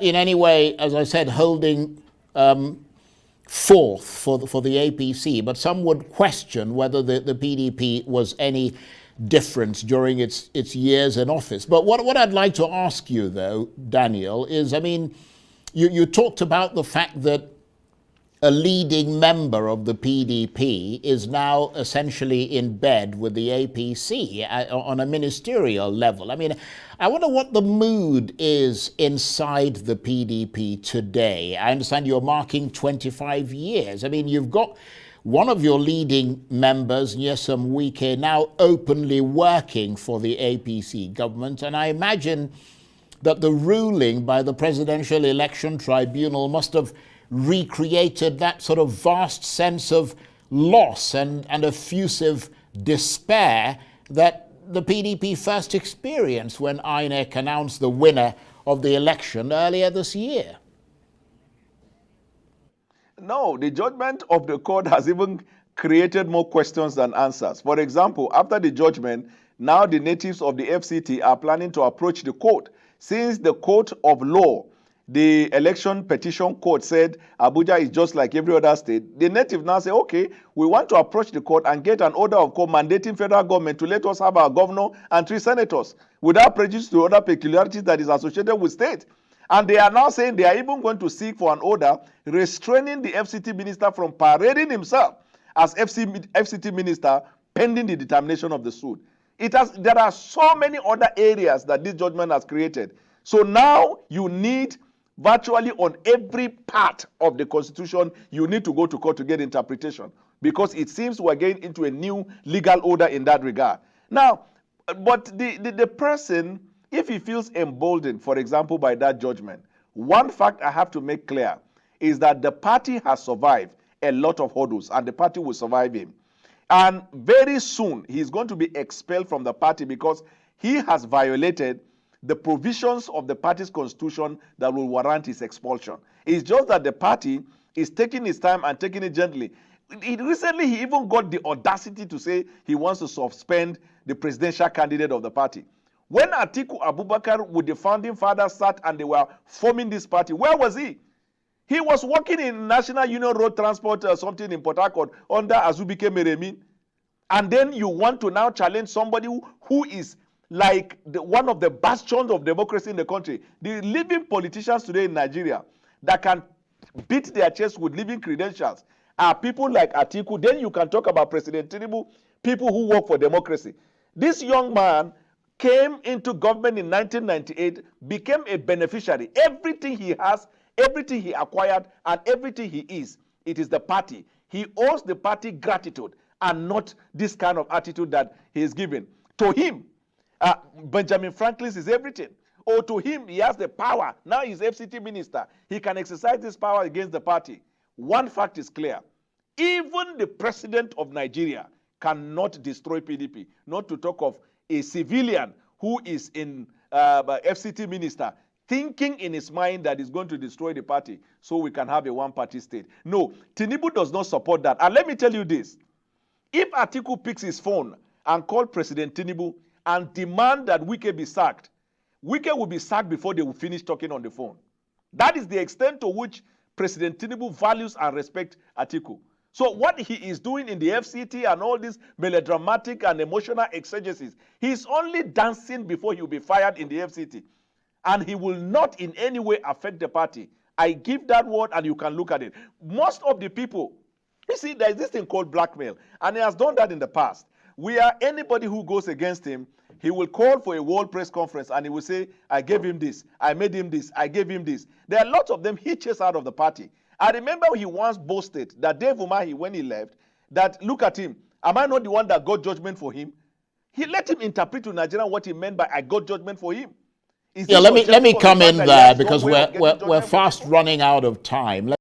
in any way, as I said, holding forth for the APC, but some would question whether the PDP was any difference during its years in office. But what I'd like to ask you, though, Daniel, is, I mean, you talked about the fact that a leading member of the PDP is now essentially in bed with the APC on a ministerial level. I mean, I wonder what the mood is inside the PDP today. I understand you're marking 25 years. I mean, you've got one of your leading members, Nyesom Wike, now openly working for the APC government, and I imagine that the ruling by the Presidential Election Tribunal must have recreated that sort of vast sense of loss and effusive despair that the PDP first experienced when INEC announced the winner of the election earlier this year. No, the judgment of the court has even created more questions than answers. For example, after the judgment, now the natives of the FCT are planning to approach the court. Since the court of law, the election petition court, said Abuja is just like every other state, the native now say, okay, we want to approach the court and get an order of court mandating federal government to let us have our governor and 3 senators without prejudice to other peculiarities that is associated with state. And they are now saying they are even going to seek for an order restraining the FCT minister from parading himself as FCT minister pending the determination of the suit. There are so many other areas that this judgment has created. So now you need virtually on every part of the Constitution, you need to go to court to get interpretation, because it seems we're getting into a new legal order in that regard. Now, but the person, if he feels emboldened, for example, by that judgment, one fact I have to make clear is that the party has survived a lot of hurdles, and the party will survive him. And very soon, he's going to be expelled from the party because he has violated the provisions of the party's constitution that will warrant his expulsion. It's just that the party is taking its time and taking it gently. Recently, he even got the audacity to say he wants to suspend the presidential candidate of the party. When Atiku Abubakar with the founding fathers sat and they were forming this party, where was he? He was working in National Union Road Transport something in Port Harcourt under Azubike Meremi. And then you want to now challenge somebody who is like one of the bastions of democracy in the country. The living politicians today in Nigeria that can beat their chest with living credentials are people like Atiku. Then you can talk about President Tinubu, people who work for democracy. This young man came into government in 1998, became a beneficiary. Everything he has, everything he acquired, and everything he is, it is the party. He owes the party gratitude and not this kind of attitude that he is given. To him, Benjamin Franklin is everything. Or to him, he has the power. Now he's FCT minister. He can exercise this power against the party. One fact is clear. Even the president of Nigeria cannot destroy PDP. Not to talk of a civilian who is in FCT minister thinking in his mind that he's going to destroy the party so we can have a one-party state. No, Tinubu does not support that. And let me tell you this. If Atiku picks his phone and calls President Tinubu and demand that Wike be sacked, Wike will be sacked before they will finish talking on the phone. That is the extent to which President Tinubu values and respects Atiku. So what he is doing in the FCT and all this melodramatic and emotional exegesis, he's only dancing before he will be fired in the FCT. And he will not in any way affect the party. I give that word and you can look at it. Most of the people, you see, there is this thing called blackmail. And he has done that in the past. Anybody who goes against him, he will call for a world press conference and he will say, I gave him this, I made him this, I gave him this. There are lots of them he chased out of the party. I remember he once boasted that Dave Umahi, when he left, that look at him, am I not the one that got judgment for him? He let him interpret to Nigeria what he meant by I got judgment for him. Yeah, let me come in there because we're fast running out of time.